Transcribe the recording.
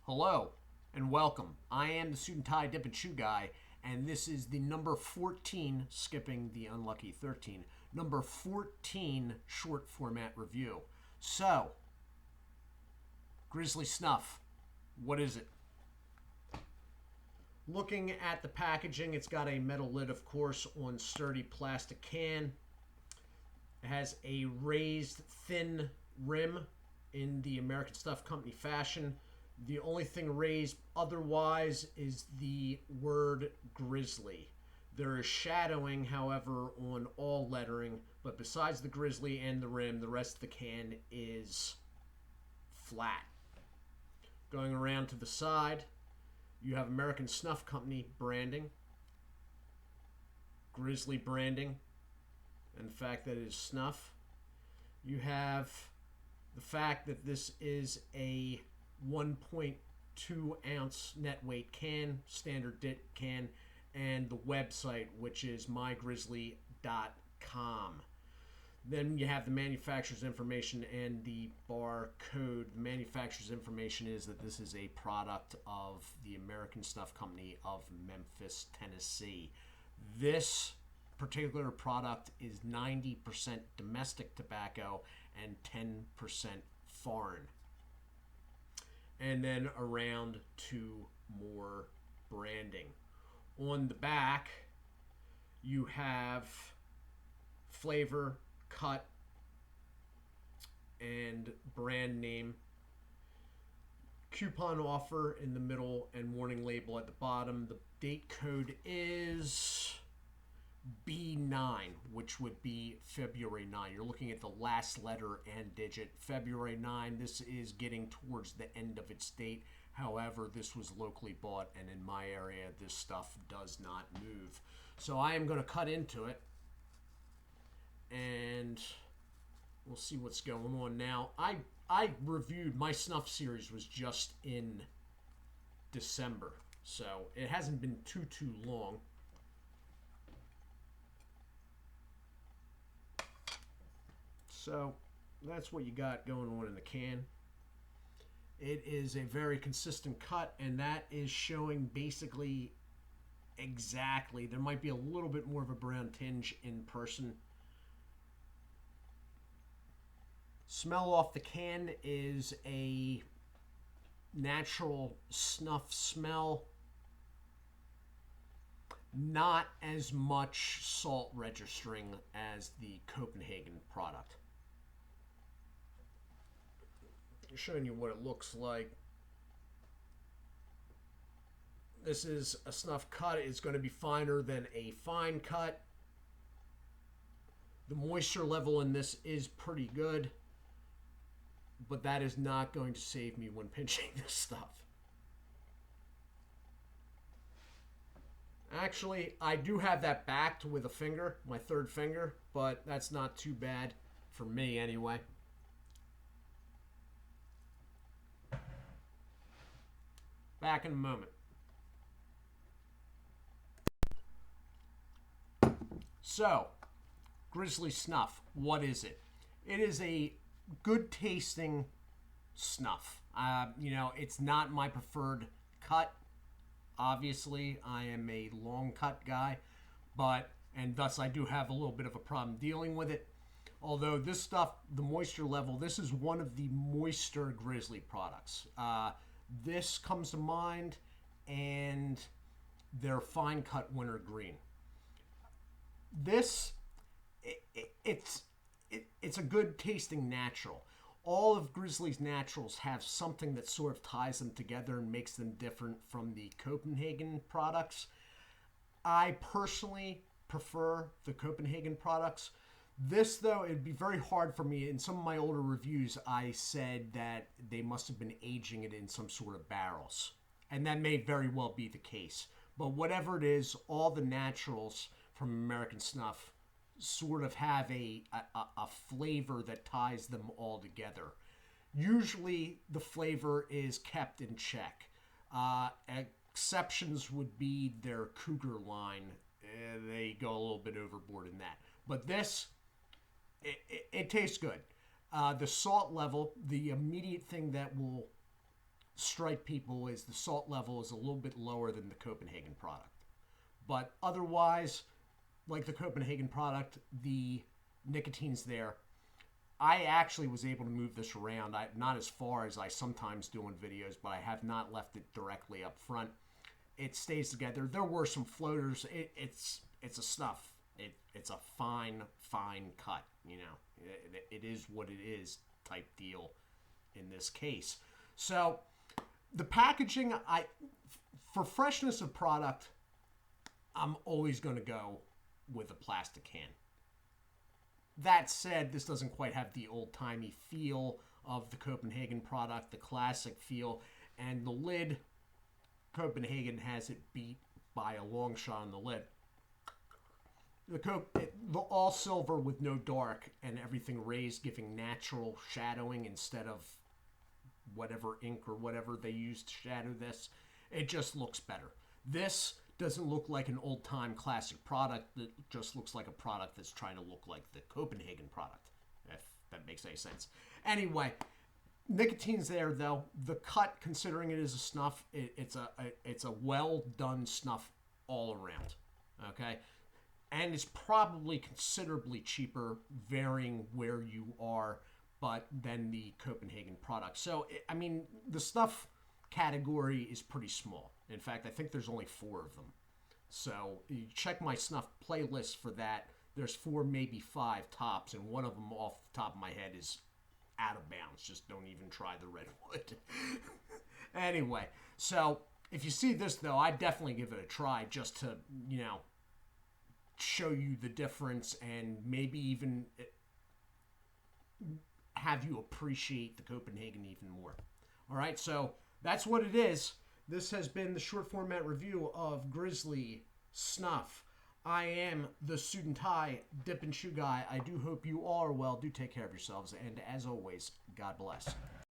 Hello and welcome. I am the Suit&Tie Dip&ChewGuy, and this is the number 14, skipping the unlucky 13, number 14 short format review. So, Grizzly Snuff, what is it? Looking at the packaging, it's got a metal lid, of course, on sturdy plastic can. It has a raised thin rim in the American Snuff Company fashion. The only thing raised otherwise is the word Grizzly. There is shadowing, however, on all lettering, but besides the Grizzly and the rim, the rest of the can is flat. Going around to the side, you have American Snuff Company branding, Grizzly branding, and the fact that it is snuff. You have the fact that this is a 1.2 ounce net weight can, standard dip can, and the website, which is mygrizzly.com. Then you have the manufacturer's information and the bar code. The manufacturer's information is that this is a product of the American Snuff Company of Memphis, Tennessee. This particular product is 90% domestic tobacco and 10% foreign. And then around to more branding. On the back, you have flavor, cut, and brand name. Coupon offer in the middle and warning label at the bottom. The date code is B9, which would be February 9. You're looking at the last letter and digit. February 9, this is getting towards the end of its date. However, this was locally bought, and in my area, this stuff does not move. So I am going to cut into it, and we'll see what's going on. Now, I reviewed, my snuff series was just in December, so it hasn't been too long. So that's what you got going on in the can. It is a very consistent cut, and that is showing basically exactly. There might be a little bit more of a brown tinge in person. Smell off the can is a natural snuff smell. Not as much salt registering as the Copenhagen product. Showing you what it looks like. This is a snuff cut. It's going to be finer than a fine cut. The moisture level in this is pretty good, but that is not going to save me when pinching this stuff. Actually, I do have that backed with a finger, my third finger, but that's not too bad for me anyway. Back in a moment. So, Grizzly Snuff, what is it? It is a good tasting snuff. It's not my preferred cut. Obviously, I am a long cut guy, and thus I do have a little bit of a problem dealing with it. Although this stuff, the moisture level, this is one of the moister Grizzly products. This comes to mind, and their fine cut wintergreen. This, it's a good tasting natural. All of Grizzly's naturals have something that sort of ties them together and makes them different from the Copenhagen products. I personally prefer the Copenhagen products. This, though, it'd be very hard for me. In some of my older reviews, I said that they must have been aging it in some sort of barrels. And that may very well be the case. But whatever it is, all the naturals from American Snuff sort of have a flavor that ties them all together. Usually, the flavor is kept in check. Exceptions would be their Cougar line. They go a little bit overboard in that. But this, it tastes good. The salt level, the immediate thing that will strike people is the salt level is a little bit lower than the Copenhagen product. But otherwise, like the Copenhagen product, the nicotine's there. I actually was able to move this around. Not as far as I sometimes do in videos, but I have not left it directly up front. It stays together. There were some floaters. It's a snuff. It's a fine cut. You know, it is what it is type deal in this case. So the packaging, for freshness of product, I'm always going to go with a plastic can. That said, this doesn't quite have the old-timey feel of the Copenhagen product, the classic feel, and the lid, Copenhagen has it beat by a long shot on the lid. The all silver with no dark and everything raised, giving natural shadowing instead of whatever ink or whatever they used to shadow this. It just looks better. This doesn't look like an old-time classic product. It just looks like a product that's trying to look like the Copenhagen product, if that makes any sense. Anyway, nicotine's there, though. The cut, considering it is a snuff, it's a well-done snuff all around, okay? And it's probably considerably cheaper, varying where you are, but than the Copenhagen product. So, I mean, the snuff category is pretty small. In fact, I think there's only 4 of them. So you check my snuff playlist for that. There's 4, maybe 5 tops, and one of them off the top of my head is out of bounds. Just don't even try the Redwood. Anyway, so if you see this, though, I'd definitely give it a try just to, you know, show you the difference and maybe even have you appreciate the Copenhagen even more. All right, so that's what it is. This has been the short format review of Grizzly Snuff. I am the Suit&Tie Dip&ChewGuy. I do hope you all are well. Do take care of yourselves. And as always, God bless.